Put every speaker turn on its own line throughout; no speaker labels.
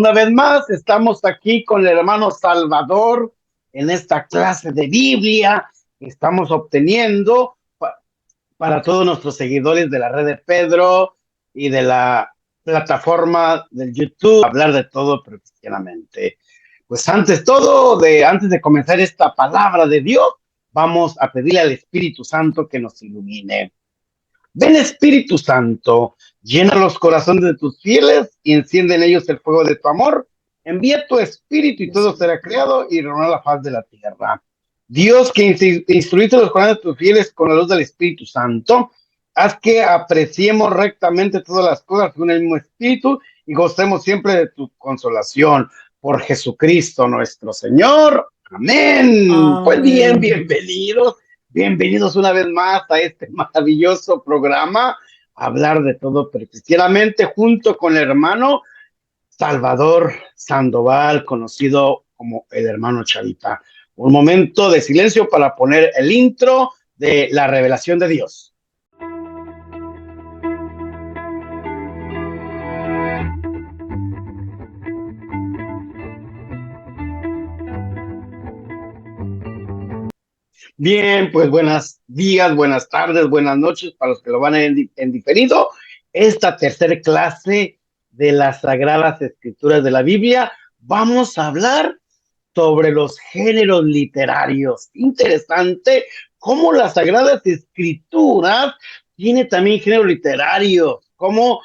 Una vez más, estamos aquí con el hermano Salvador en esta clase de Biblia que estamos obteniendo para todos nuestros seguidores de la red de Pedro y de la plataforma del YouTube, hablar de todo pero cristianamente. Pues antes de comenzar esta palabra de Dios, vamos a pedirle al Espíritu Santo que nos ilumine. Ven Espíritu Santo, llena los corazones de tus fieles y enciende en ellos el fuego de tu amor. Envía tu Espíritu y todo será creado y reunirá la faz de la tierra. Dios, que instruiste los corazones de tus fieles con la luz del Espíritu Santo, haz que apreciemos rectamente todas las cosas según el mismo Espíritu y gocemos siempre de tu consolación. Por Jesucristo nuestro Señor. Amén. Pues bien,
Amén.
bienvenidos una vez más a este maravilloso programa, hablar de todo pero cristianamente, junto con el hermano Salvador Sandoval, conocido como el hermano Chavita. Un momento de silencio para poner el intro de la revelación de Dios. Bien, pues buenos días, buenas tardes, buenas noches para los que lo van a en diferido. Esta tercera clase de las Sagradas Escrituras de la Biblia, vamos a hablar sobre los géneros literarios. Interesante cómo las Sagradas Escrituras tiene también géneros literarios, cómo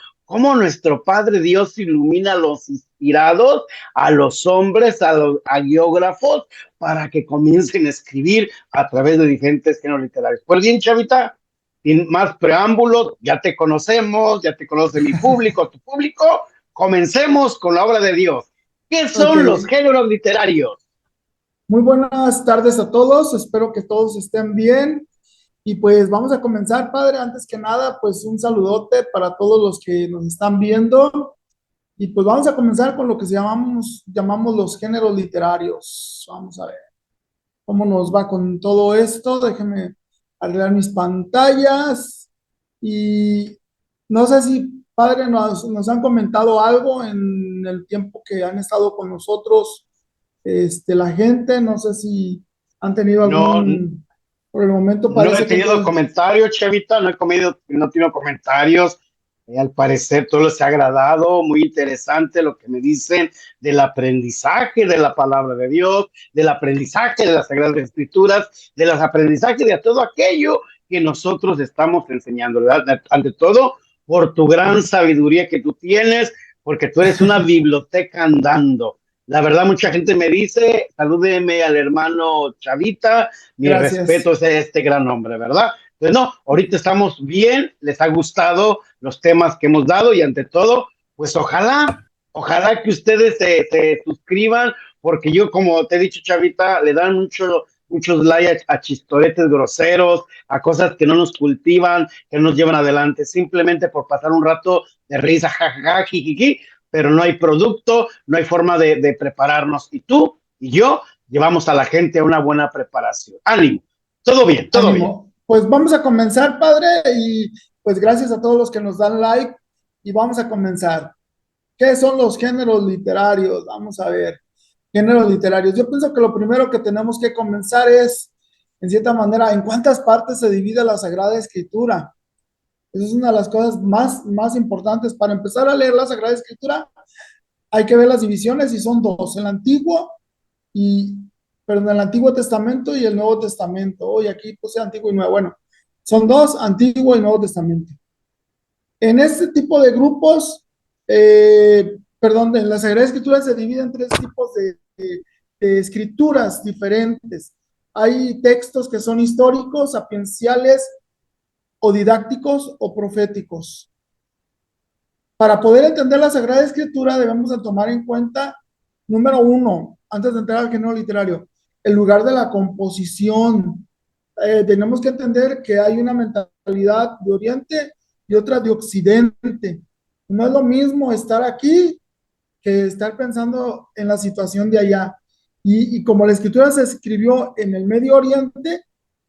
nuestro Padre Dios ilumina a los inspirados, a los hombres, a los agiógrafos, para que comiencen a escribir a través de diferentes géneros literarios. Pues bien, Chavita, sin más preámbulos, ya te conocemos, ya te conoce mi público, tu público. Comencemos con la obra de Dios. ¿Qué
Ok,
son los géneros literarios?
muy buenas tardes a todos, espero que todos estén bien y pues vamos a comenzar, padre, antes que nada, pues un saludote para todos los que nos están viendo y pues vamos a comenzar con lo que llamamos los géneros literarios. Vamos a ver cómo nos va con todo esto, déjenme arreglar mis pantallas y no sé si, padre, nos han comentado algo en el tiempo que han estado con nosotros la gente, no sé si han tenido
No,
por el momento
no he
parece que
tenido
todo,
comentarios, Chavita, no he tenido comentarios. Al parecer todo les ha agradado, muy interesante lo que me dicen del aprendizaje de la palabra de Dios, del aprendizaje de las Sagradas Escrituras, del aprendizaje de todo aquello que nosotros estamos enseñando, ¿verdad? Ante todo, por tu gran sabiduría que tú tienes, porque tú eres una biblioteca andando. La verdad, mucha gente me dice, salúdeme al hermano Chavita, mi
gracias.
respeto es este gran hombre, ¿verdad? Pues no, ahorita estamos bien, les ha gustado los temas que hemos dado y ante todo, pues ojalá que ustedes se suscriban, porque yo, como te he dicho, Chavita, le dan muchos likes a chistoretes groseros, a cosas que no nos cultivan, que no nos llevan adelante, simplemente por pasar un rato de risa, jajaja, jijiji, pero no hay producto, no hay forma de prepararnos. Y tú y yo llevamos a la gente a una buena preparación. Ánimo, todo bien, todo bien.
Ánimo. Pues vamos a comenzar, padre, y pues gracias a todos los que nos dan like y vamos a comenzar. ¿Qué son los géneros literarios? Vamos a ver, géneros literarios. Yo pienso que lo primero que tenemos que comenzar es, en cierta manera, en cuántas partes se divide la Sagrada Escritura. Esa es una de las cosas más importantes. Para empezar a leer la Sagrada Escritura, hay que ver las divisiones y son dos, y, el Antiguo Testamento y el Nuevo Testamento. Hoy aquí puse Antiguo y Nuevo. Bueno, son dos, Antiguo y Nuevo Testamento. En este tipo de grupos, en la Sagrada Escritura se divide en tres tipos de escrituras diferentes. Hay textos que son históricos, sapienciales, o didácticos o proféticos. Para poder entender la Sagrada Escritura debemos de tomar en cuenta, número uno, antes de entrar al género literario, el lugar de la composición. Tenemos que entender que hay una mentalidad de Oriente y otra de Occidente. No es lo mismo estar aquí que estar pensando en la situación de allá. Y como la escritura se escribió en el Medio Oriente,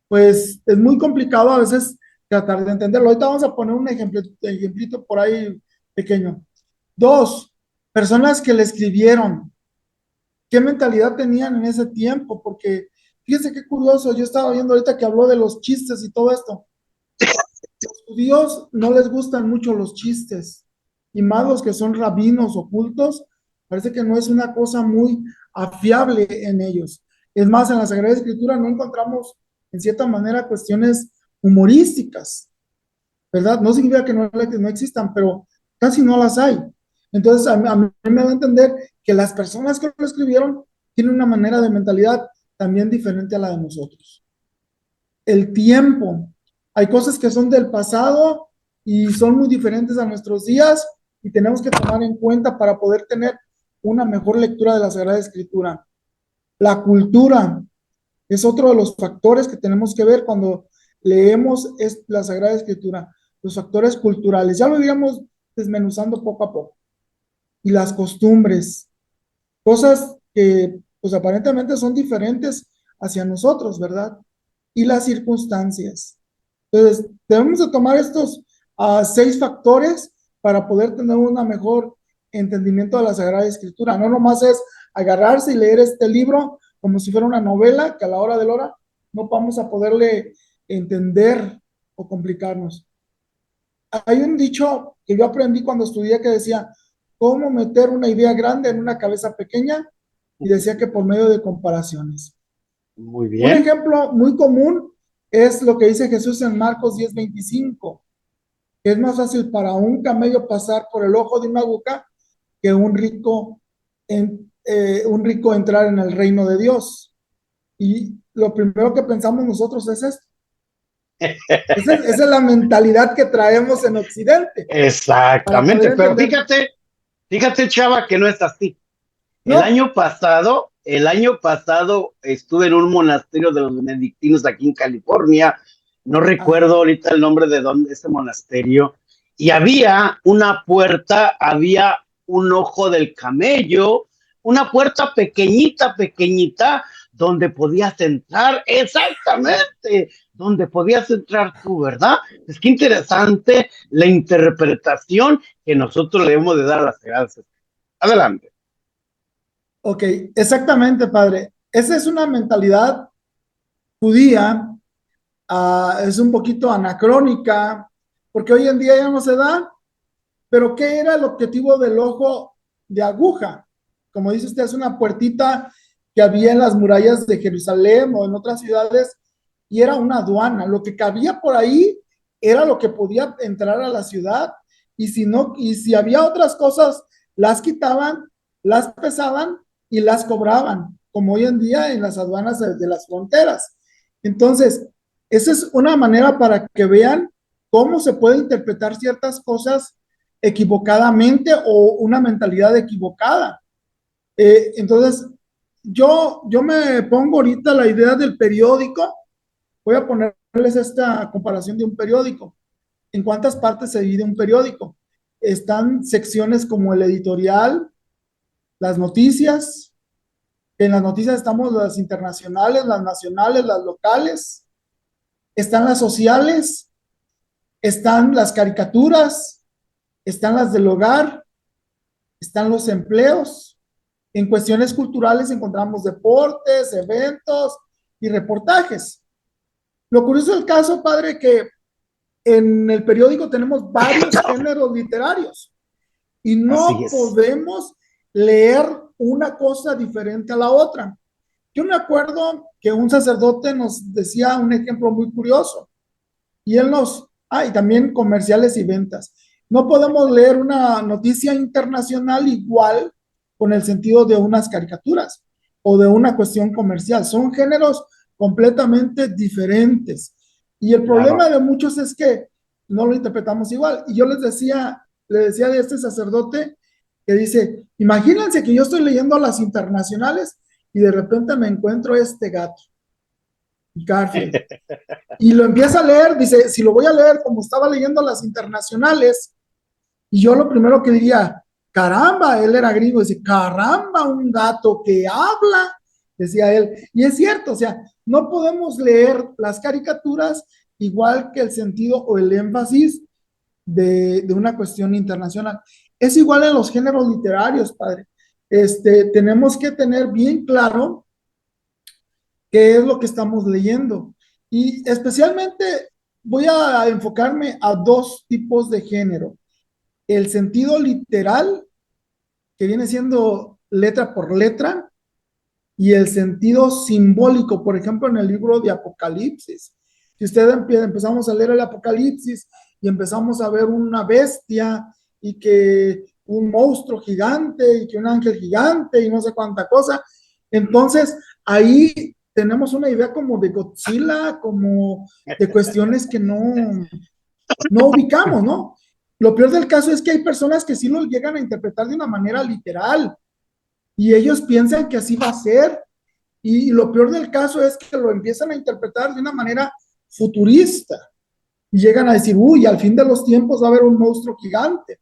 pues es muy complicado a veces tratar de entenderlo. Ahorita vamos a poner un ejemplito por ahí pequeño. Dos, personas que le escribieron, qué mentalidad tenían en ese tiempo, porque fíjense qué curioso, yo estaba viendo ahorita que habló de los chistes y todo esto. Los judíos no les gustan mucho los chistes, y más los que son rabinos ocultos, parece que no es una cosa muy afiable en ellos. Es más, en la Sagrada Escritura no encontramos, en cierta manera, cuestiones humorísticas, ¿verdad? No significa que no existan, pero casi no las hay. Entonces, a mí me da a entender que las personas que lo escribieron tienen una manera de mentalidad también diferente a la de nosotros. El tiempo, hay cosas que son del pasado y son muy diferentes a nuestros días y tenemos que tomar en cuenta para poder tener una mejor lectura de la Sagrada Escritura. La cultura es otro de los factores que tenemos que ver cuando leemos la Sagrada Escritura, los factores culturales. Ya lo iríamos desmenuzando poco a poco. Y las costumbres, cosas que pues aparentemente son diferentes hacia nosotros, ¿verdad? Y las circunstancias. Entonces, debemos de tomar estos 6 factores para poder tener un mejor entendimiento de la Sagrada Escritura. No nomás es agarrarse y leer este libro como si fuera una novela que a la hora de la hora no vamos a poderle entender o complicarnos. Hay un dicho que yo aprendí cuando estudié que decía, ¿cómo meter una idea grande en una cabeza pequeña? Y decía que por medio de comparaciones.
Muy
Un
bien.
ejemplo muy común es lo que dice Jesús en Marcos 10:25, que es más fácil para un camello pasar por el ojo de una aguja que un rico entrar en el reino de Dios. Y lo primero que pensamos nosotros es esto. Esa es la mentalidad que traemos en Occidente, para
Exactamente,
poder
pero
entender.
fíjate, Chava, que no es así.
No,
El año pasado estuve en un monasterio de los benedictinos aquí en California. No recuerdo
ajá,
ahorita el nombre de dónde ese monasterio. Y había una puerta, había un ojo del camello, una puerta pequeñita, pequeñita, donde podías entrar, exactamente, donde podías entrar tú, ¿verdad? Es que interesante la interpretación que nosotros le debemos de dar a las Sagradas Escrituras. Adelante.
ok, exactamente, padre. Esa es una mentalidad judía, es un poquito anacrónica, porque hoy en día ya no se da. Pero ¿qué era el objetivo del ojo de aguja? Como dice usted, es una puertita que había en las murallas de Jerusalén o en otras ciudades y era una aduana. Lo que cabía por ahí era lo que podía entrar a la ciudad, y si no, y si había otras cosas, las quitaban, las pesaban y las cobraban, como hoy en día en las aduanas de las fronteras. Entonces, esa es una manera para que vean cómo se puede interpretar ciertas cosas equivocadamente o una mentalidad equivocada. Entonces, yo me pongo ahorita la idea del periódico. Voy a ponerles esta comparación de un periódico. ¿En cuántas partes se divide un periódico? Están secciones como el editorial, las noticias. En las noticias estamos las internacionales, las nacionales, las locales. Están las sociales, están las caricaturas, están las del hogar, están los empleos. En cuestiones culturales encontramos deportes, eventos y reportajes. Lo curioso del caso, padre, que en el periódico tenemos varios géneros literarios y
Así
no
es.
podemos leer una cosa diferente a la otra. Yo me acuerdo que un sacerdote nos decía un ejemplo muy curioso y y también comerciales y ventas. No podemos leer una noticia internacional igual con el sentido de unas caricaturas o de una cuestión comercial. Son géneros completamente diferentes. Y el problema
Claro.
de muchos es que no lo interpretamos igual. Y yo le decía de este sacerdote que dice, imagínense que yo estoy leyendo las internacionales y de repente me encuentro este gato, Garfield, y lo empieza a leer, dice, si lo voy a leer como estaba leyendo las internacionales, y yo lo primero que diría, caramba, él era gringo, dice, caramba, un gato que habla, decía él, y es cierto, o sea, no podemos leer las caricaturas igual que el sentido o el énfasis de una cuestión internacional. Es igual en los géneros literarios, padre. Tenemos que tener bien claro qué es lo que estamos leyendo. Y especialmente voy a enfocarme a dos tipos de género. El sentido literal, que viene siendo letra por letra, y el sentido simbólico, por ejemplo, en el libro de Apocalipsis. Si ustedes empezamos a leer el Apocalipsis y empezamos a ver una bestia y que un monstruo gigante y que un ángel gigante y no sé cuánta cosa, entonces ahí tenemos una idea como de Godzilla, como de cuestiones que no ubicamos, ¿no? Lo peor del caso es que hay personas que sí lo llegan a interpretar de una manera literal y ellos piensan que así va a ser. Y lo peor del caso es que lo empiezan a interpretar de una manera futurista y llegan a decir, uy, al fin de los tiempos va a haber un monstruo gigante.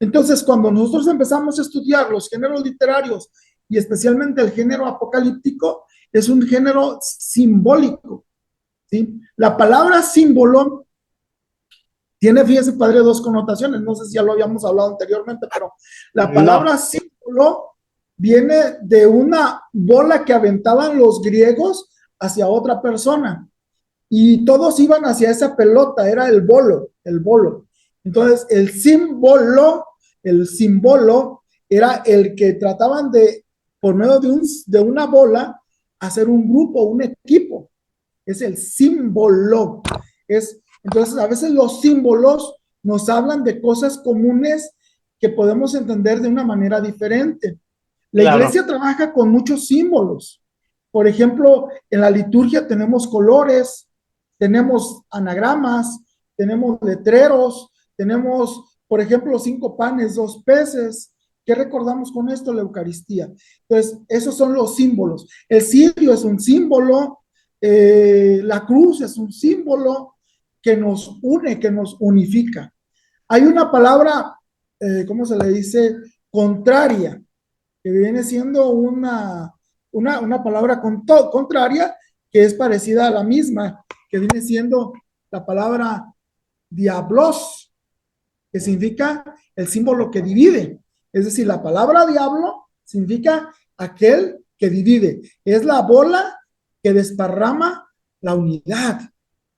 Entonces, cuando nosotros empezamos a estudiar los géneros literarios y especialmente el género apocalíptico, es un género simbólico, ¿sí? La palabra símbolo tiene, fíjese, padre, dos connotaciones. No sé si ya lo habíamos hablado anteriormente, pero la
No,
palabra símbolo viene de una bola que aventaban los griegos hacia otra persona y todos iban hacia esa pelota, era el bolo, el bolo. Entonces, el símbolo era el que trataban de, por medio de una bola, hacer un grupo, un equipo. Es el símbolo. Entonces, a veces los símbolos nos hablan de cosas comunes que podemos entender de una manera diferente. La
claro,
iglesia trabaja con muchos símbolos. Por ejemplo, en la liturgia tenemos colores, tenemos anagramas, tenemos letreros, tenemos, por ejemplo, 5 panes, 2 peces. ¿Qué recordamos con esto? La Eucaristía. Entonces, esos son los símbolos. El cirio es un símbolo, la cruz es un símbolo que nos une, que nos unifica. Hay una palabra, ¿cómo se le dice? Contraria, que viene siendo una palabra contraria, que es parecida a la misma, que viene siendo la palabra diablos, que significa el símbolo que divide. Es decir, la palabra diablo significa aquel que divide. Es la bola que desparrama la unidad.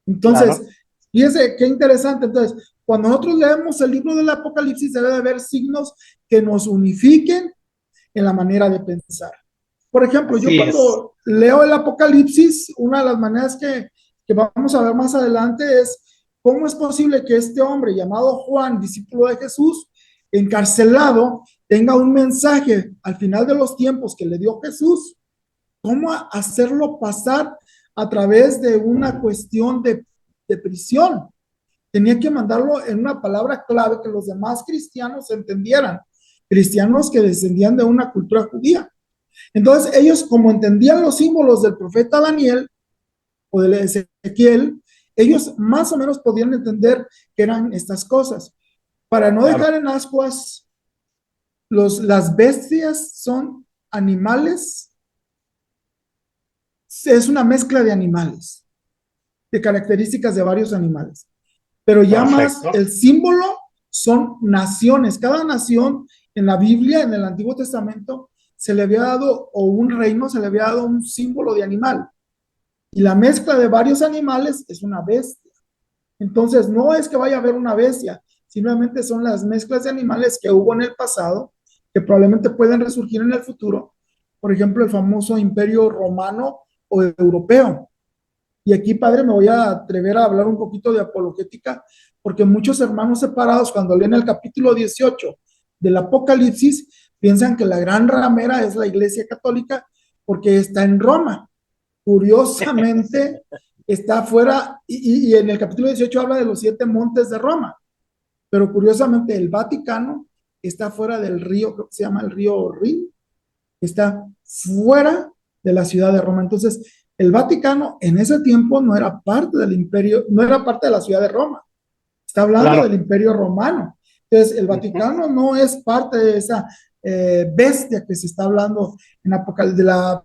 Entonces,
claro,
fíjense qué interesante. Entonces, cuando nosotros leemos el libro del Apocalipsis, debe de haber signos que nos unifiquen en la manera de pensar. Por ejemplo, yo
así es.
cuando leo el Apocalipsis, una de las maneras que vamos a ver más adelante es cómo es posible que este hombre llamado Juan, discípulo de Jesús, encarcelado, tenga un mensaje al final de los tiempos que le dio Jesús, cómo hacerlo pasar a través de una cuestión de prisión. Tenía que mandarlo en una palabra clave que los demás cristianos entendieran, cristianos que descendían de una cultura judía. Entonces ellos, como entendían los símbolos del profeta Daniel o de Ezequiel, ellos más o menos podían entender que eran estas cosas. Para no
Claro,
dejar en ascuas, las bestias son animales, es una mezcla de animales, de características de varios animales. Pero ya más
perfecto.
el símbolo son naciones. Cada nación en la Biblia, en el Antiguo Testamento, se le había dado, o un reino, se le había dado un símbolo de animal. Y la mezcla de varios animales es una bestia. Entonces, no es que vaya a haber una bestia, simplemente son las mezclas de animales que hubo en el pasado, que probablemente pueden resurgir en el futuro. Por ejemplo, el famoso imperio romano o europeo. Y aquí, padre, me voy a atrever a hablar un poquito de apologética, porque muchos hermanos separados, cuando leen el capítulo 18 del Apocalipsis, piensan que la gran ramera es la Iglesia Católica porque está en Roma. Curiosamente, está fuera, y en el capítulo 18 habla de los 7 montes de Roma, pero curiosamente el Vaticano está fuera del río, creo que se llama el río Rin, está fuera de la ciudad de Roma. Entonces, el Vaticano en ese tiempo no era parte del imperio, no era parte de la ciudad de Roma. Está hablando del
Claro.
imperio romano. Entonces, el
Ujú.
Vaticano no es parte de esa bestia que se está hablando en de la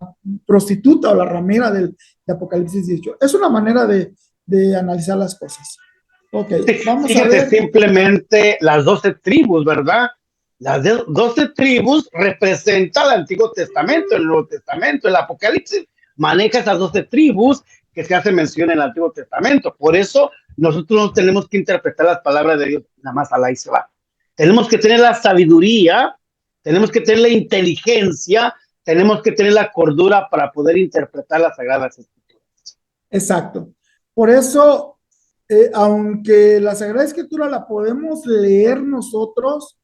prostituta o la ramera de Apocalipsis 18. Es una manera de analizar las cosas. Ok,
Sí,
vamos a
fíjate,
ver.
simplemente las 12 tribus, ¿verdad? Las 12 tribus representan el Antiguo Testamento, el Nuevo Testamento, el Apocalipsis maneja esas 12 tribus que se hace mención en el Antiguo Testamento. Por eso nosotros no tenemos que interpretar las palabras de Dios nada más al ahí se va. Tenemos que tener la sabiduría, tenemos que tener la inteligencia, tenemos que tener la cordura para poder interpretar las Sagradas Escrituras.
Exacto. Por eso, aunque la Sagrada Escritura la podemos leer nosotros,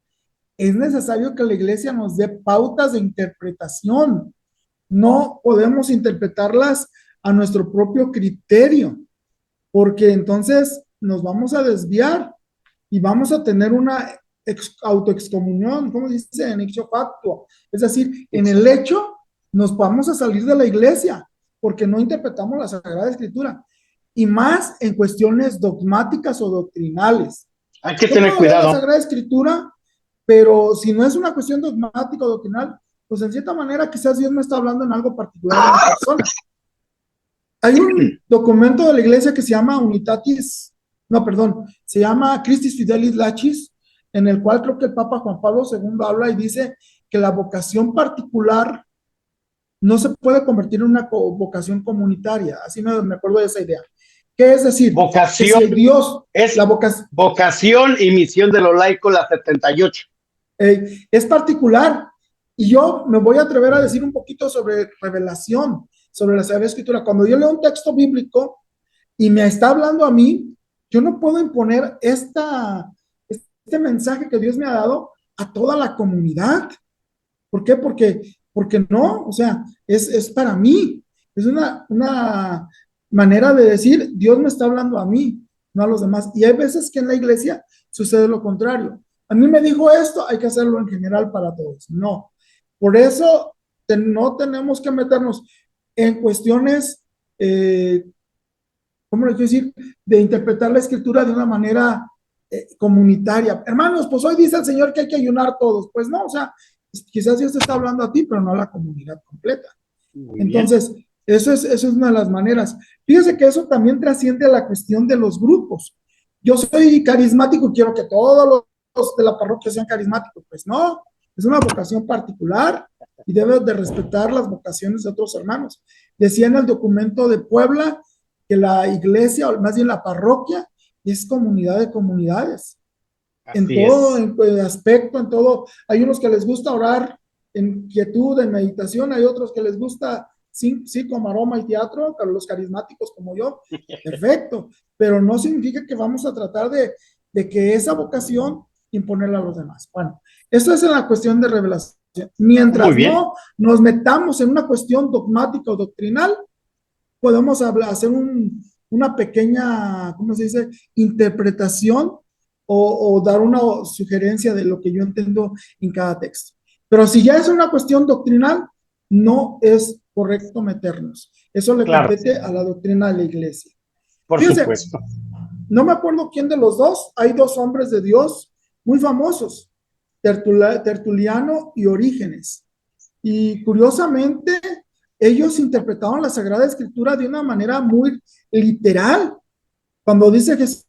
es necesario que la iglesia nos dé pautas de interpretación. No podemos interpretarlas a nuestro propio criterio, porque entonces nos vamos a desviar y vamos a tener una autoexcomunión, ¿cómo dice? En ipso facto. Es decir, en el hecho nos vamos a salir de la iglesia porque no interpretamos la Sagrada Escritura, y más en cuestiones dogmáticas o doctrinales.
Hay que tener cuidado.
La Sagrada Escritura, pero si no es una cuestión dogmática o doctrinal, pues en cierta manera quizás Dios me está hablando en algo particular de una persona. Hay un documento de la iglesia que se llama se llama Christis Fidelis Lachis, en el cual creo que el Papa Juan Pablo II habla y dice que la vocación particular no se puede convertir en una vocación comunitaria. Así me acuerdo de esa idea. ¿Qué es decir?
Vocación,
que si Dios
es la vocación y misión de los laicos, la 78.
Es particular, y yo me voy a atrever a decir un poquito sobre revelación, sobre la Sagrada Escritura. Cuando yo leo un texto bíblico y me está hablando a mí, yo no puedo imponer este mensaje que Dios me ha dado a toda la comunidad. ¿Por qué? Porque no, o sea, es para mí. Es una manera de decir, Dios me está hablando a mí, no a los demás. Y hay veces que en la iglesia sucede lo contrario. A mí me dijo esto, hay que hacerlo en general para todos. No. Por eso no tenemos que meternos en cuestiones, ¿cómo le quiero decir? De interpretar la escritura de una manera comunitaria. Hermanos, pues hoy dice el Señor que hay que ayunar todos. Pues no, o sea, quizás Dios te está hablando a ti, pero no a la comunidad completa. Entonces, eso es una de las maneras. Fíjese que eso también trasciende a la cuestión de los grupos. Yo soy carismático y quiero que todos los de la parroquia sean carismáticos. Pues no, es una vocación particular y debe de respetar las vocaciones de otros hermanos. Decía en el documento de Puebla que la iglesia, o más bien la parroquia, es comunidad de comunidades. En todo en aspecto, en todo. Hay unos que les gusta orar en quietud, en meditación, hay otros que les gusta sí, como aroma y teatro, para los carismáticos como yo, perfecto, pero no significa que vamos a tratar de que esa vocación imponerla a los demás. Bueno, esto es en la cuestión de revelación. Mientras no nos metamos en una cuestión dogmática o doctrinal, podemos hacer una pequeña, ¿cómo se dice?, interpretación o dar una sugerencia de lo que yo entiendo en cada texto. Pero si ya es una cuestión doctrinal, no es correcto meternos. Eso le compete a la doctrina de la iglesia.
Por supuesto.
No me acuerdo quién de los dos, hay dos hombres de Dios muy famosos, Tertuliano y Orígenes. Y curiosamente, ellos interpretaban la Sagrada Escritura de una manera muy literal. Cuando dice Jesús,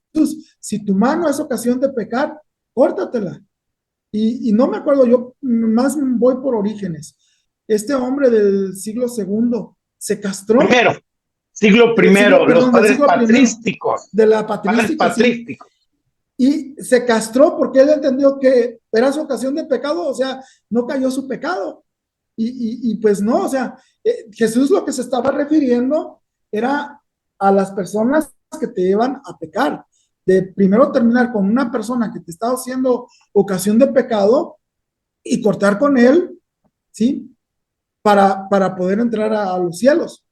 si tu mano es ocasión de pecar, córtatela. Y no me acuerdo, yo más voy por Orígenes. Este hombre del siglo segundo se castró.
Siglo primero, los padres patrísticos.
De la patrística. Sí. Y se castró porque él entendió que era su ocasión de pecado, o sea, no cayó su pecado. Y pues no, o sea, Jesús lo que se estaba refiriendo era a las personas que te llevan a pecar. De primero terminar con una persona que te está haciendo ocasión de pecado y cortar con él, ¿sí? Para poder entrar a los cielos.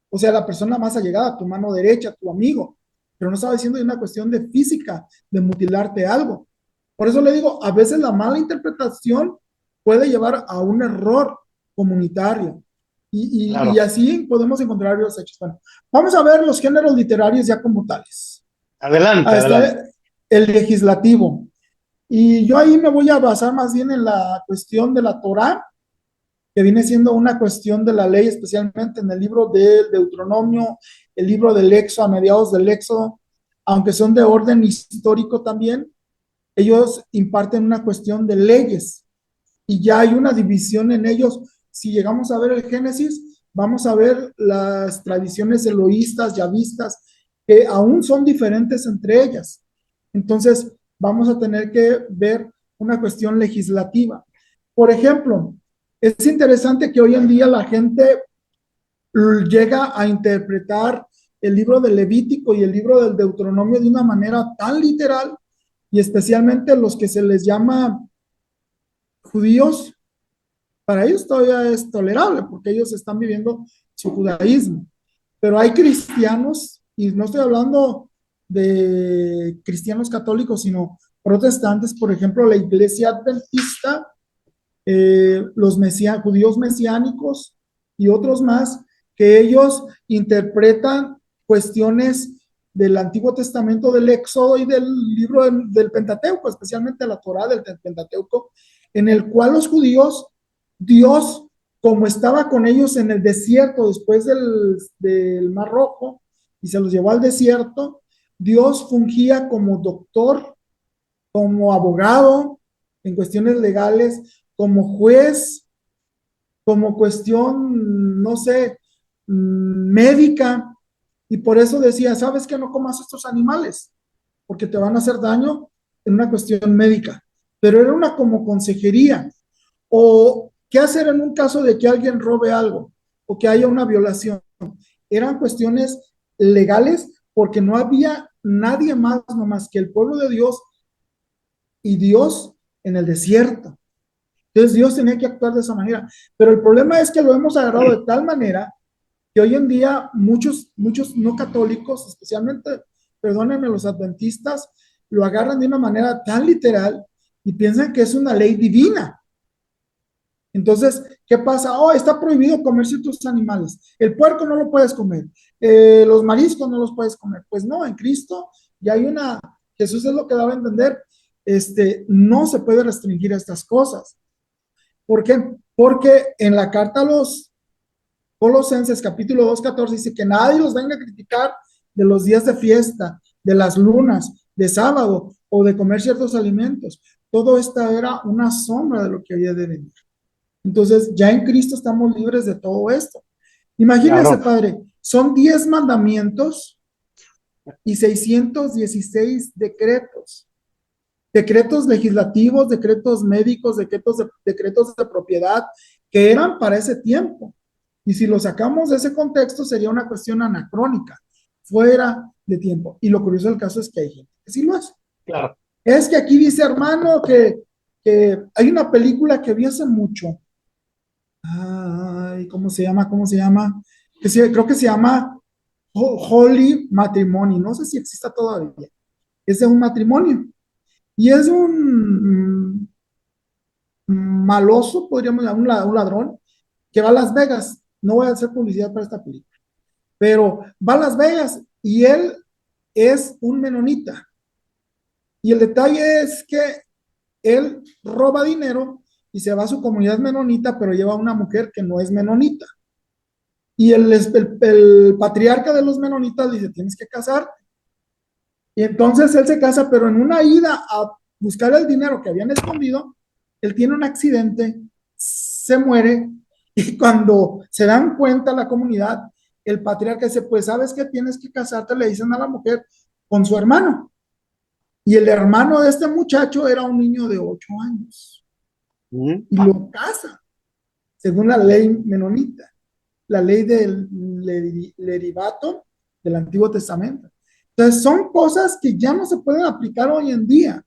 O sea, la persona más allegada, tu mano derecha, tu amigo. Pero no estaba diciendo de una cuestión de física, de mutilarte algo. Por eso le digo, a veces la mala interpretación puede llevar a un error comunitario. Y así podemos encontrar los hechos. Bueno, vamos a ver los géneros literarios ya como tales.
Adelante.
El legislativo. Y yo ahí me voy a basar más bien en la cuestión de la Torá, que viene siendo una cuestión de la ley, especialmente en el libro del Deuteronomio, el libro del Éxodo, a mediados del Éxodo, aunque son de orden histórico también. ellos imparten una cuestión de leyes y ya hay una división en ellos. Si llegamos a ver el Génesis, vamos a ver las tradiciones eloístas, yavistas, que aún son diferentes entre ellas. Entonces, vamos a tener que ver una cuestión legislativa. Por ejemplo, es interesante que hoy en día la gente llega a interpretar el libro del Levítico y el libro del Deuteronomio de una manera tan literal, y especialmente los que se les llama judíos, para ellos todavía es tolerable porque ellos están viviendo su judaísmo. Pero hay cristianos, y no estoy hablando de cristianos católicos, sino protestantes, por ejemplo, la iglesia adventista, los judíos mesiánicos y otros más, que ellos interpretan cuestiones del Antiguo Testamento, del Éxodo y del libro del Pentateuco, especialmente la Torá del Pentateuco, en el cual los judíos, Dios, como estaba con ellos en el desierto después del Mar Rojo y se los llevó al desierto, Dios fungía como doctor, como abogado en cuestiones legales, como juez, como cuestión, no sé, médica, y por eso decía, ¿sabes que no comas estos animales? Porque te van a hacer daño en una cuestión médica. Pero era una como consejería. O qué hacer en un caso de que alguien robe algo o que haya una violación. Eran cuestiones legales porque no había nadie más nomás que el pueblo de Dios y Dios en el desierto. Entonces Dios tenía que actuar de esa manera. Pero el problema es que lo hemos agarrado de tal manera que hoy en día muchos no católicos, especialmente, perdónenme, los adventistas, lo agarran de una manera tan literal y piensan que es una ley divina. Entonces, ¿qué pasa? Oh, está prohibido comer ciertos animales. El puerco no lo puedes comer. Los mariscos no los puedes comer. Pues no, en Cristo ya hay una, Jesús es lo que daba a entender, no se puede restringir estas cosas. ¿Por qué? Porque en la carta a los Colosenses, capítulo 2:14, dice que nadie los venga a criticar de los días de fiesta, de las lunas, de sábado o de comer ciertos alimentos. Todo esto era una sombra de lo que había de venir. Entonces, ya en Cristo estamos libres de todo esto. Imagínense,
Claro.
Padre, son 10 mandamientos y 616 decretos. Decretos legislativos, decretos médicos, decretos de propiedad, que eran para ese tiempo. Y si lo sacamos de ese contexto, sería una cuestión anacrónica, fuera de tiempo. Y lo curioso del caso es que hay gente que sí lo hace.
Claro.
Es que aquí dice, hermano, que hay una película que vi hace mucho. Ay, ¿cómo se llama? ¿Cómo se llama? Creo que se llama Holy Matrimony. No sé si exista todavía. Es de un matrimonio. Y es un maloso, podríamos llamar un ladrón, que va a Las Vegas. No voy a hacer publicidad para esta película, pero va a Las Vegas y él es un menonita. Y el detalle es que él roba dinero y se va a su comunidad menonita, pero lleva a una mujer que no es menonita. Y el patriarca de los menonitas dice, tienes que casarte. Y entonces él se casa, pero en una ida a buscar el dinero que habían escondido, él tiene un accidente, se muere, y cuando se dan cuenta la comunidad, el patriarca dice, pues sabes que tienes que casarte, le dicen a la mujer, con su hermano. Y el hermano de este muchacho era un niño de 8 años. Y lo casa, según la ley menonita, la ley del leribato del Antiguo Testamento. Entonces, son cosas que ya no se pueden aplicar hoy en día.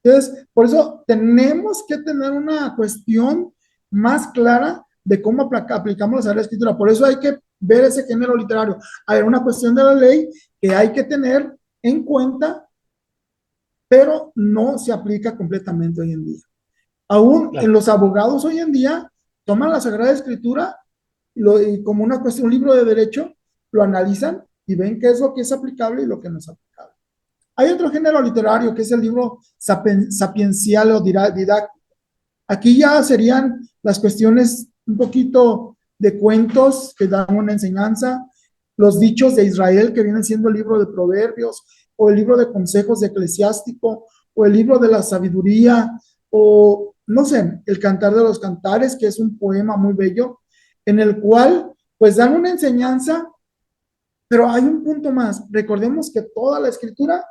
Entonces, por eso tenemos que tener una cuestión más clara de cómo aplicamos la Sagrada Escritura. Por eso hay que ver ese género literario. Hay una cuestión de la ley que hay que tener en cuenta, pero no se aplica completamente hoy en día. Aún en los abogados hoy en día toman la Sagrada Escritura y como una cuestión, un libro de derecho, lo analizan y ven qué es lo que es aplicable y lo que no es aplicable. Hay otro género literario que es el libro sapiencial o didáctico. Aquí ya serían las cuestiones un poquito de cuentos que dan una enseñanza, los dichos de Israel que vienen siendo el libro de Proverbios o el libro de consejos de Eclesiástico o el libro de la sabiduría, o no sé, el Cantar de los Cantares, que es un poema muy bello, en el cual pues dan una enseñanza, pero hay un punto más. Recordemos que toda la escritura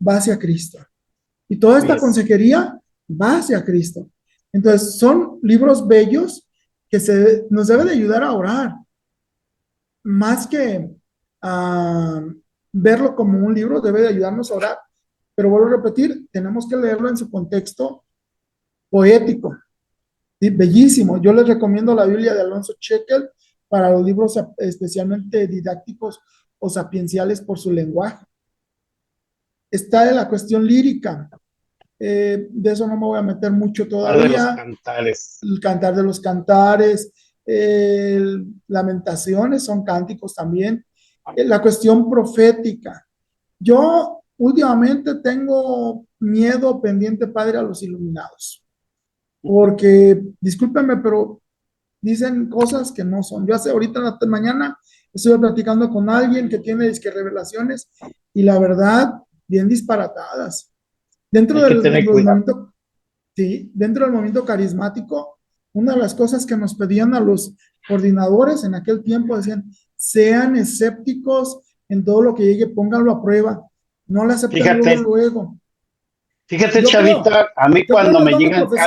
va hacia Cristo y toda esta
Yes.
consejería va hacia Cristo. Entonces, son libros bellos que nos deben de ayudar a orar, más que a verlo como un libro, debe de ayudarnos a orar. Pero vuelvo a repetir, tenemos que leerlo en su contexto poético, ¿sí? Bellísimo. Yo les recomiendo la Biblia de Alonso Chequel para los libros especialmente didácticos o sapienciales por su lenguaje. Está en la cuestión lírica. De eso no me voy a meter mucho
Par de los
todavía.
cantares.
El Cantar de los Cantares, Lamentaciones, son cánticos también. La cuestión profética. Yo últimamente tengo miedo pendiente, padre, a los iluminados, porque, discúlpenme, pero dicen cosas que no son. Yo hace ahorita en la mañana estuve platicando con alguien que tiene disque revelaciones y la verdad, bien disparatadas. Dentro
Hay que
del
tener cuidado.
movimiento, sí, dentro del movimiento carismático, una de las cosas que nos pedían a los coordinadores en aquel tiempo decían, sean escépticos en todo lo que llegue, pónganlo a prueba, no le acepten luego,
Fíjate,
luego.
fíjate,
Yo creo,
Chavita, a mí
yo creo en
cuando
el
me
don de
llegan
profecía.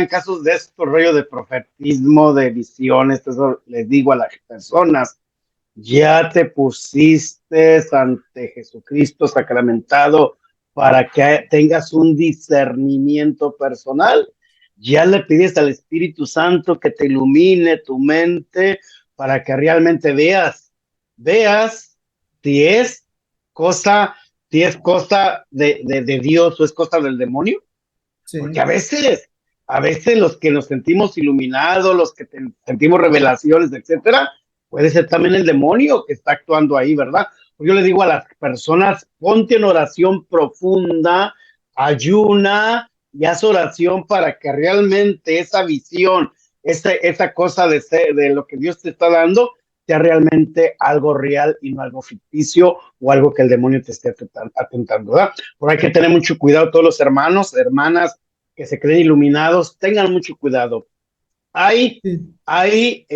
casos, de estos rollos de profetismo, de visiones, eso les digo a las personas, ya te pusiste ante Jesucristo sacramentado para que tengas un discernimiento personal. Ya le pides al Espíritu Santo que te ilumine tu mente para que realmente veas si es cosa, si es cosa de Dios o es cosa del demonio. Porque
Sí,
a veces los que nos sentimos iluminados, los que sentimos revelaciones, etcétera, puede ser también el demonio que está actuando ahí, ¿verdad? Pues yo le digo a las personas, ponte en oración profunda, ayuna y haz oración para que realmente esa visión, esa cosa de lo que Dios te está dando, sea realmente algo real y no algo ficticio o algo que el demonio te esté atentando, ¿verdad? Por ahí hay que tener mucho cuidado todos los hermanos, hermanas, que se creen iluminados, tengan mucho cuidado. Hay,
sí.
hay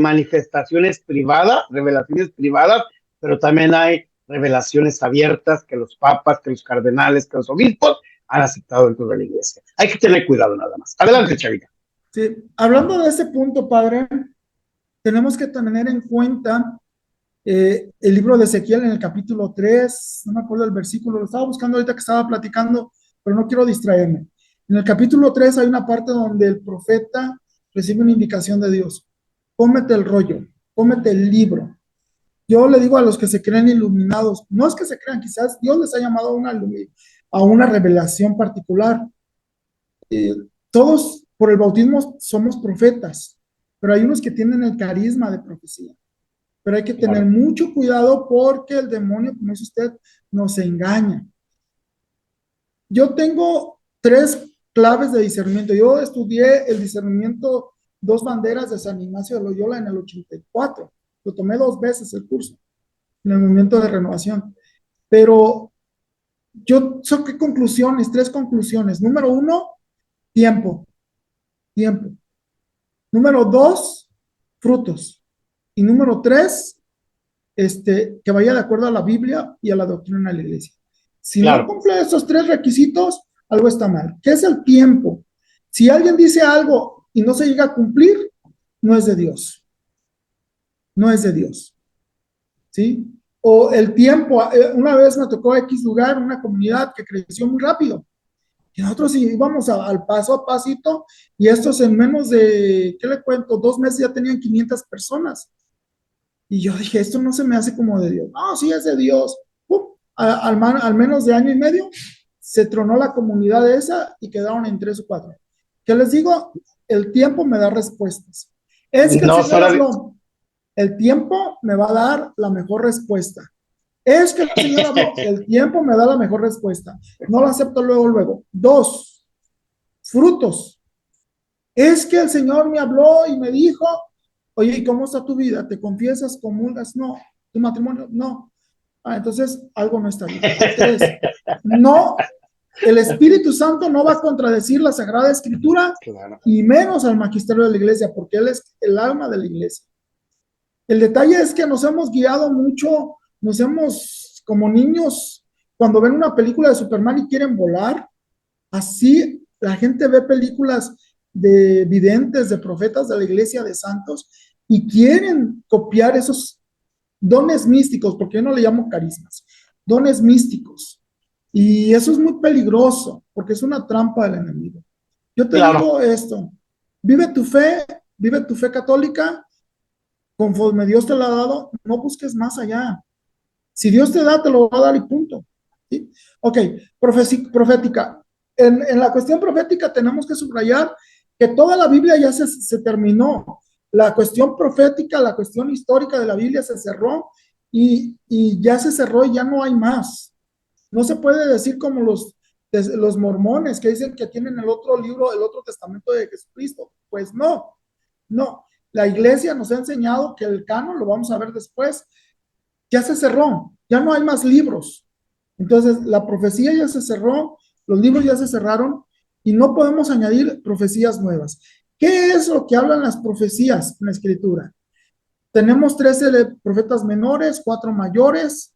manifestaciones privadas, revelaciones privadas, pero también hay revelaciones abiertas que los papas, que los cardenales, que los obispos han aceptado dentro de la iglesia. Hay que tener cuidado nada más.
Ok.
Adelante, Chavita.
Sí. Hablando de ese punto, padre, tenemos que tener en cuenta el libro de Ezequiel en el capítulo 3, no me acuerdo el versículo, lo estaba buscando ahorita que estaba platicando, pero no quiero distraerme. En el capítulo 3 hay una parte donde el profeta recibe una indicación de Dios. Cómete el rollo, cómete el libro. Yo le digo a los que se creen iluminados, no es que se crean, quizás Dios les ha llamado a una revelación particular. Eh, Todos por el bautismo somos profetas, pero hay unos que tienen el carisma de profecía. Pero hay que tener
Claro.
mucho cuidado porque el demonio, como dice usted, nos engaña. Yo tengo tres claves de discernimiento. Yo estudié el discernimiento, dos banderas de San Ignacio de Loyola en el 84. Lo tomé dos veces el curso, en el momento de renovación. Pero yo saqué conclusiones, tres conclusiones. Número uno, tiempo, tiempo. Número dos, frutos. Y número tres, que vaya de acuerdo a la Biblia y a la doctrina de la iglesia. Si no
Claro.
cumple esos tres requisitos, algo está mal. ¿Qué es el tiempo? Si alguien dice algo y no se llega a cumplir, no es de Dios. No es de Dios. ¿Sí? O el tiempo, una vez me tocó X lugar, una comunidad que creció muy rápido. Y nosotros íbamos al paso a pasito y estos en menos de, ¿qué le cuento? 2 meses ya tenían 500 personas. Y yo dije, esto no se me hace como de Dios. No, sí es de Dios. ¡Pum! Al menos de año y medio se tronó la comunidad esa y quedaron en tres o cuatro. ¿Qué les digo? El tiempo me da respuestas. Es que el
No,
Señor
solo
habló. El tiempo me va a dar la mejor respuesta. Es que el Señor habló. El tiempo me da la mejor respuesta. No lo acepto luego, luego. Dos, frutos. Es que el Señor me habló y me dijo, oye, ¿y cómo está tu vida? ¿Te confiesas, comulgas? No. ¿Tu matrimonio? No. Entonces algo no está bien. Tres, no, el Espíritu Santo no va a contradecir la Sagrada Escritura
Claro.
y menos al magisterio de la iglesia, porque él es el alma de la iglesia. El detalle es que nos hemos guiado mucho, como niños, cuando ven una película de Superman y quieren volar, así la gente ve películas de videntes, de profetas de la iglesia, de santos, y quieren copiar esos dones místicos, porque yo no le llamo carismas, dones místicos. Y eso es muy peligroso, porque es una trampa del enemigo. Yo te
Claro.
digo esto, vive tu fe, vive tu fe católica, conforme Dios te la ha dado, no busques más allá. Si Dios te da, te lo va a dar y punto. ¿Sí? Ok, profética. En la cuestión profética tenemos que subrayar que toda la Biblia ya se terminó. La cuestión profética, la cuestión histórica de la Biblia se cerró y ya se cerró y ya no hay más. No se puede decir como los mormones que dicen que tienen el otro libro, el otro testamento de Jesucristo. Pues no, no. La iglesia nos ha enseñado que el canon, lo vamos a ver después, ya se cerró, ya no hay más libros. Entonces, la profecía ya se cerró, los libros ya se cerraron y no podemos añadir profecías nuevas. ¿Qué es lo que hablan las profecías en la escritura? Tenemos 13 profetas menores, 4 mayores,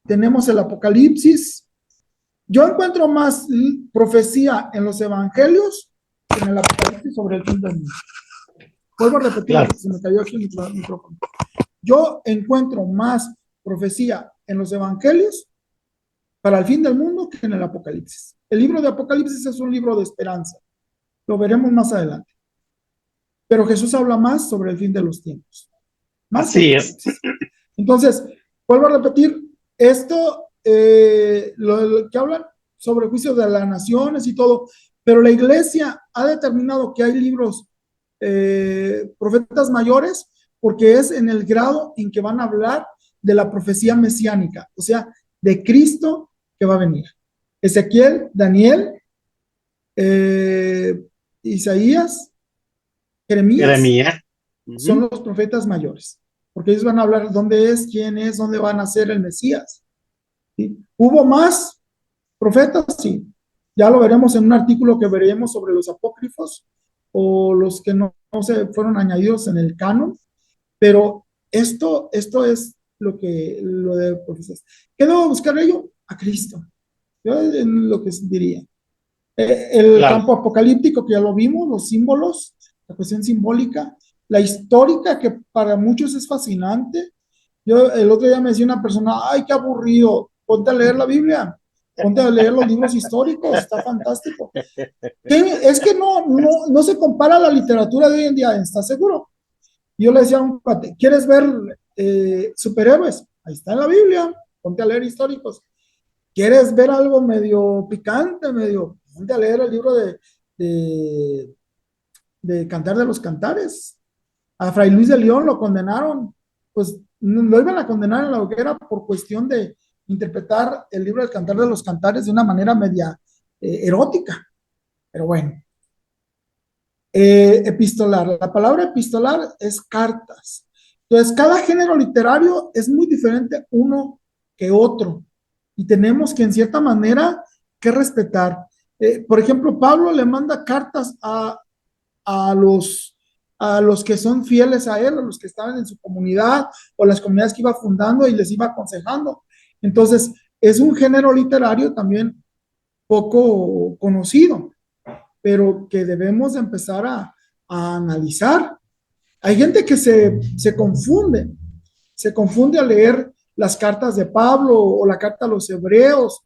tenemos el Apocalipsis. Yo encuentro más profecía en los evangelios que en el Apocalipsis sobre el fin del mundo. Vuelvo a repetir,
Claro.
se me cayó aquí el micrófono. Yo encuentro más profecía en los evangelios para el fin del mundo que en el Apocalipsis. El libro de Apocalipsis es un libro de esperanza. Lo veremos más adelante. Pero Jesús habla más sobre el fin de los tiempos. Más
Así es.
Entonces, vuelvo a repetir, esto, lo que hablan sobre el juicio de las naciones y todo, pero la iglesia ha determinado que hay libros, profetas mayores, porque es en el grado en que van a hablar de la profecía mesiánica, o sea, de Cristo que va a venir. Ezequiel, Daniel, Isaías, Jeremías,
Jeremías.
son los profetas mayores, porque ellos van a hablar dónde es, quién es, dónde van a ser el Mesías. ¿Sí? ¿Hubo más profetas? Sí. Ya lo veremos en un artículo que veremos sobre los apócrifos o los que no se fueron añadidos en el canon, pero esto es lo de profecías. ¿Qué debo buscar ello? A Cristo. Yo es lo que diría. El
Claro.
campo apocalíptico, que ya lo vimos, los símbolos, la cuestión simbólica, la histórica, que para muchos es fascinante. Yo el otro día me decía una persona, ay, qué aburrido, ponte a leer la Biblia, ponte a leer los libros históricos, está fantástico. Es que no se compara a la literatura de hoy en día, ¿estás seguro? Y yo le decía a un cuate, ¿quieres ver superhéroes? Ahí está en la Biblia, ponte a leer históricos. ¿Quieres ver algo medio picante, ponte a leer el libro de, de Cantar de los Cantares? A Fray Luis de León lo condenaron, pues lo iban a condenar en la hoguera por cuestión de interpretar el libro del Cantar de los Cantares de una manera media erótica. Pero bueno, epistolar. La palabra epistolar es cartas. Entonces, cada género literario es muy diferente uno que otro y tenemos que en cierta manera que respetar. Por ejemplo, Pablo le manda cartas a los que son fieles a él, a los que estaban en su comunidad o las comunidades que iba fundando y les iba aconsejando. Entonces, es un género literario también poco conocido, pero que debemos empezar a analizar. Hay gente que se confunde al leer las cartas de Pablo o la carta a los hebreos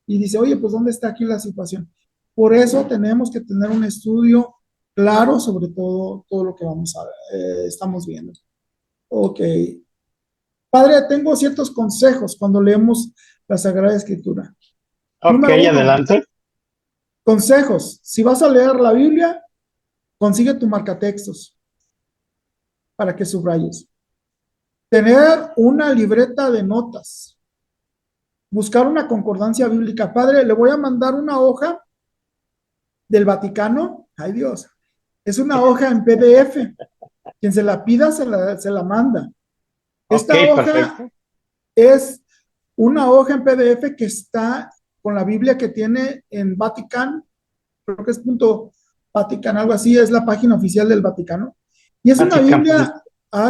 y dice, oye, pues ¿dónde está aquí la situación? Por eso tenemos que tener un estudio claro sobre todo lo que estamos viendo. Ok. Padre, tengo ciertos consejos cuando leemos la Sagrada Escritura.
Ok,
Número 1,
adelante.
consejos. Si vas a leer la Biblia, consigue tu marcatextos para que subrayes. Tener una libreta de notas. Buscar una concordancia bíblica. Padre, le voy a mandar una hoja del Vaticano. Ay, Dios. Es una hoja en PDF. Quien se la pida se la manda. Esta
Ok,
hoja
perfecto.
es una hoja en PDF que está con la Biblia que tiene en Vatican, creo que es punto Vatican, algo así, es la página oficial del Vaticano. Y es una
Vatican.
Biblia,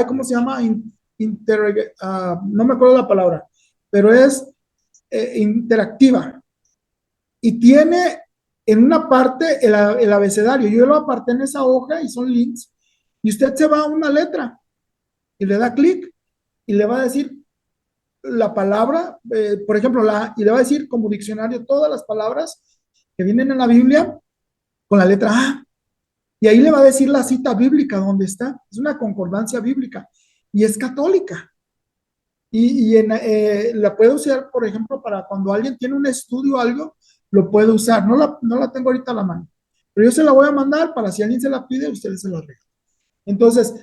¿cómo se llama? No me acuerdo la palabra, pero es interactiva. Y tiene en una parte el abecedario. Yo lo aparté en esa hoja y son links. Y usted se va a una letra y le da clic y le va a decir la palabra, por ejemplo, y le va a decir como diccionario todas las palabras que vienen en la Biblia con la letra A. Y ahí le va a decir la cita bíblica donde está. Es una concordancia bíblica y es católica. La puede usar, por ejemplo, para cuando alguien tiene un estudio o algo, lo puede usar. No la tengo ahorita a la mano, pero yo se la voy a mandar para si alguien se la pide, ustedes se la regala. Entonces,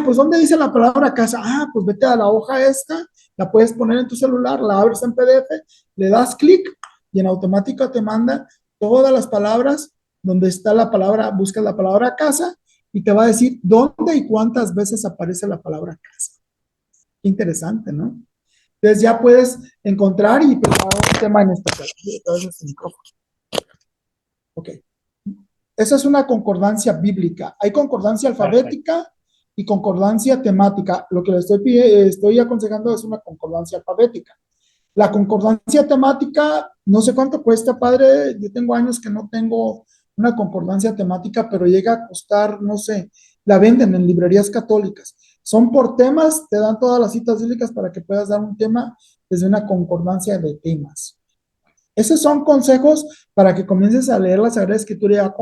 pues ¿dónde dice la palabra casa? Pues vete a la hoja esta, la puedes poner en tu celular, la abres en PDF, le das clic y en automático te manda todas las palabras donde está la palabra, buscas la palabra casa y te va a decir dónde y cuántas veces aparece la palabra casa. Qué interesante, ¿no? Entonces ya puedes encontrar y preparar un tema en especial. Ok. Esa es una concordancia bíblica. Hay concordancia alfabética y concordancia temática. Lo que le estoy aconsejando es una concordancia alfabética. La concordancia temática, no sé cuánto cuesta, padre. Yo tengo años que no tengo una concordancia temática, pero llega a costar, no sé, la venden en librerías católicas. Son por temas, te dan todas las citas bíblicas para que puedas dar un tema desde una concordancia de temas. Esos son consejos para que comiences a leer la Sagrada Escritura ya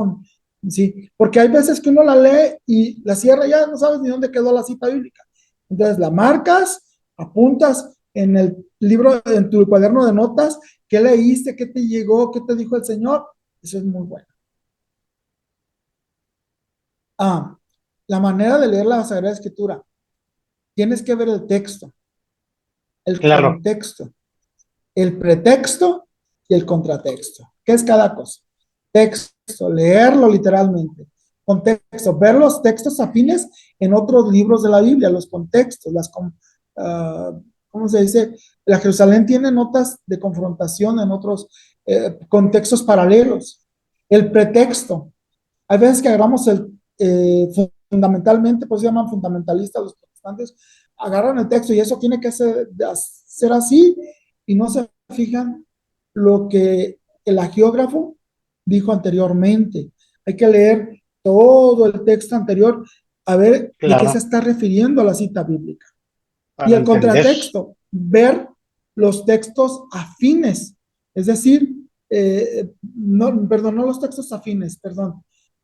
sí, porque hay veces que uno la lee y la cierra, ya no sabes ni dónde quedó la cita bíblica. Entonces la marcas, apuntas en el libro, en tu cuaderno de notas, qué leíste, qué te llegó, qué te dijo el Señor. Eso es muy bueno. La manera de leer la Sagrada Escritura. Tienes que ver el texto, el contexto, el pretexto y el contratexto. ¿Qué es cada cosa? Texto, leerlo literalmente. Contexto, ver los textos afines en otros libros de la Biblia, los contextos, ¿cómo se dice? La Jerusalén tiene notas de confrontación en otros contextos paralelos. El pretexto. Hay veces que agarramos fundamentalmente, pues se llaman fundamentalistas los protestantes, agarran el texto y eso tiene que ser así y no se fijan lo que el agiógrafo dijo anteriormente. Hay que leer todo el texto anterior a ver de qué se está refiriendo a la cita bíblica. Y el contratexto, ver los textos afines, es decir, no los textos afines,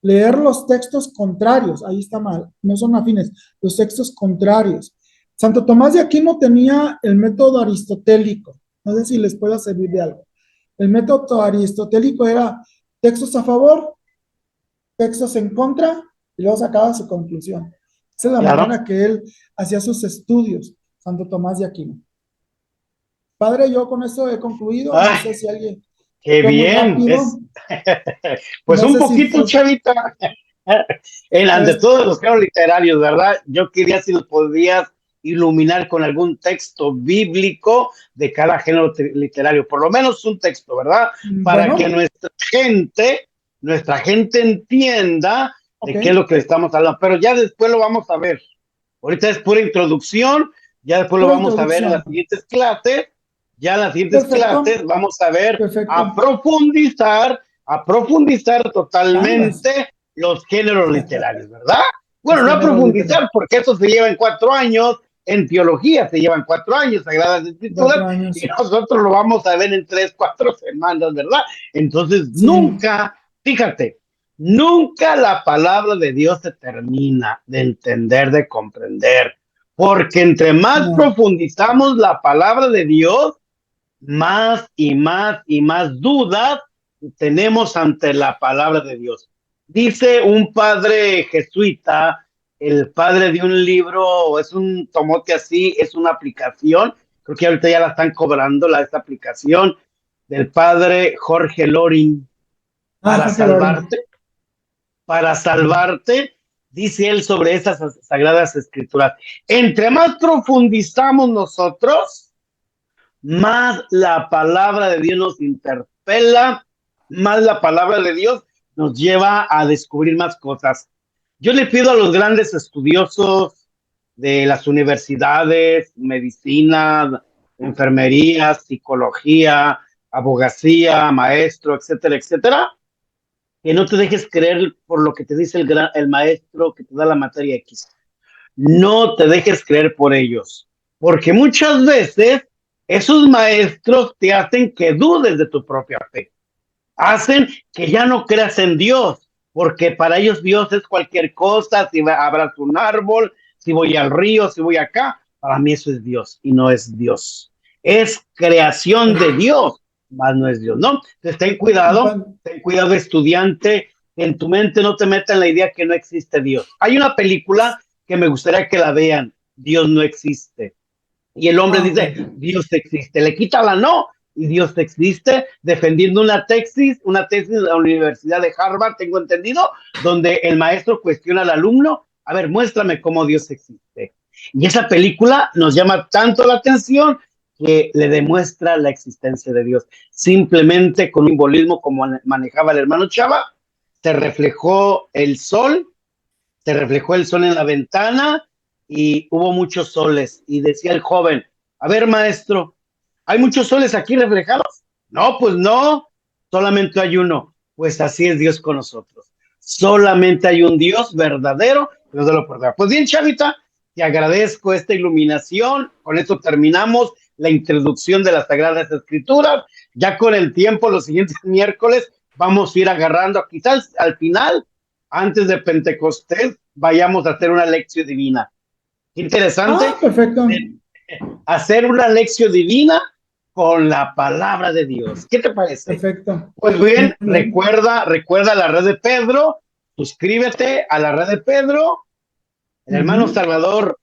leer los textos contrarios, ahí está mal, no son afines, los textos contrarios. Santo Tomás de Aquino tenía el método aristotélico, no sé si les pueda servir de algo. El método aristotélico era textos a favor, textos en contra, y luego sacaba su conclusión. Esa es la manera que él hacía sus estudios, Santo Tomás de Aquino. Padre, yo con esto he concluido, no sé si alguien...
¡Qué bien! Pues no un poquito, chavita. Ante todos los géneros literarios, ¿verdad? Yo quería si nos podías iluminar con algún texto bíblico de cada género literario, por lo menos un texto, ¿verdad? Para que nuestra gente entienda de qué es lo que le estamos hablando, pero ya después lo vamos a ver. Ahorita es pura introducción, ya después lo vamos a ver en las siguientes clases. Ya en las siguientes clases vamos a ver, a profundizar totalmente los géneros literarios, ¿verdad? Bueno, no a profundizar, porque eso se lleva en 4 años, en teología se llevan 4 años, Sagradas Escrituras, y nosotros lo vamos a ver en 3, 4 semanas, ¿verdad? Entonces, nunca, fíjate, nunca la palabra de Dios se termina de entender, de comprender, porque entre más profundizamos la palabra de Dios, más y más y más dudas tenemos ante la palabra de Dios. Dice un padre jesuita, el padre de un libro, es un tomote así, es una aplicación, creo que ahorita ya la están cobrando, esta aplicación del padre Jorge Loring, para salvarte, dice él sobre esas sagradas escrituras. Entre más profundizamos nosotros, más la palabra de Dios nos interpela, más la palabra de Dios nos lleva a descubrir más cosas. Yo le pido a los grandes estudiosos de las universidades, medicina, enfermería, psicología, abogacía, maestro, etcétera, etcétera, que no te dejes creer por lo que te dice el maestro que te da la materia X. No te dejes creer por ellos, porque muchas veces esos maestros te hacen que dudes de tu propia fe, hacen que ya no creas en Dios, porque para ellos Dios es cualquier cosa, si abrazo un árbol, si voy al río, si voy acá, para mí eso es Dios y no es Dios. Es creación de Dios, más no es Dios, ¿no? Entonces ten cuidado estudiante, que en tu mente no te metan la idea que no existe Dios. Hay una película que me gustaría que la vean, Dios no existe. Y el hombre dice,
Okay.
Dios existe. Le quita la no y Dios existe, defendiendo una tesis de la Universidad de Harvard, tengo entendido, donde el maestro cuestiona al alumno, a ver, muéstrame cómo Dios existe. Y esa película nos llama tanto la atención que le demuestra la existencia de Dios. Simplemente con un simbolismo como manejaba el hermano Chava, se reflejó el sol, se reflejó el sol en la ventana y hubo muchos soles. Y decía el joven, a ver, maestro, ¿hay muchos soles aquí reflejados? No, pues no, solamente hay uno. Pues así es Dios con nosotros. Solamente hay un Dios verdadero, Dios de lo verdadero. Pues bien, Chavita, te agradezco esta iluminación. Con esto terminamos la introducción de las Sagradas Escrituras. Ya con el tiempo, los siguientes miércoles, vamos a ir agarrando, quizás al final, antes de Pentecostés, vayamos a hacer una lección divina. Qué interesante
Perfecto.
hacer una lección divina con la palabra de Dios. ¿Qué te parece?
Perfecto.
Pues bien,
Bien.
recuerda la red de Pedro, suscríbete a la red de Pedro, el hermano Salvador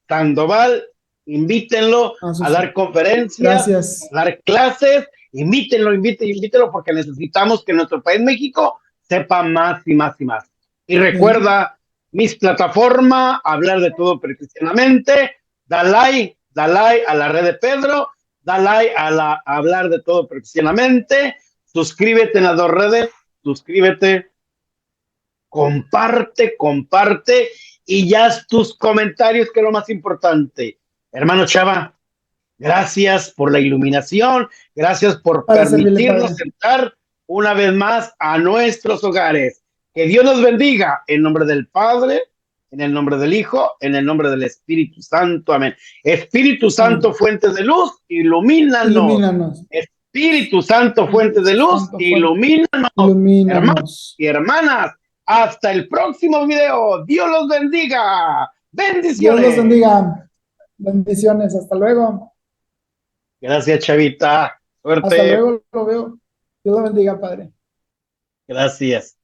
Sandoval, invítenlo a dar conferencias,
Gracias.
a dar clases, invítenlo porque necesitamos que nuestro país México sepa más y más y más. Y recuerda, mis plataformas, hablar de todo cristianamente, da like a la red de Pedro, da like a hablar de todo cristianamente, suscríbete en las dos redes, suscríbete, comparte y ya tus comentarios, que es lo más importante. Hermano Chava, gracias por la iluminación, gracias por
Para servirle,
permitirnos
Padre.
entrar una vez más a nuestros hogares. Que Dios nos bendiga en nombre del Padre, en el nombre del Hijo, en el nombre del Espíritu Santo. Amén. Espíritu Santo,
Amén.
fuente de luz, ilumínanos.
Ilumínanos.
Espíritu Santo, fuente de luz,
Santo,
ilumínanos. Hermanos
ilumínanos.
y hermanas, hasta el próximo video. Dios los bendiga.
Dios los
Bendiciones.
bendiga. Bendiciones. Hasta luego.
Gracias, Chavita.
Hasta
Suerte.
luego, lo veo. Dios lo bendiga, Padre.
Gracias.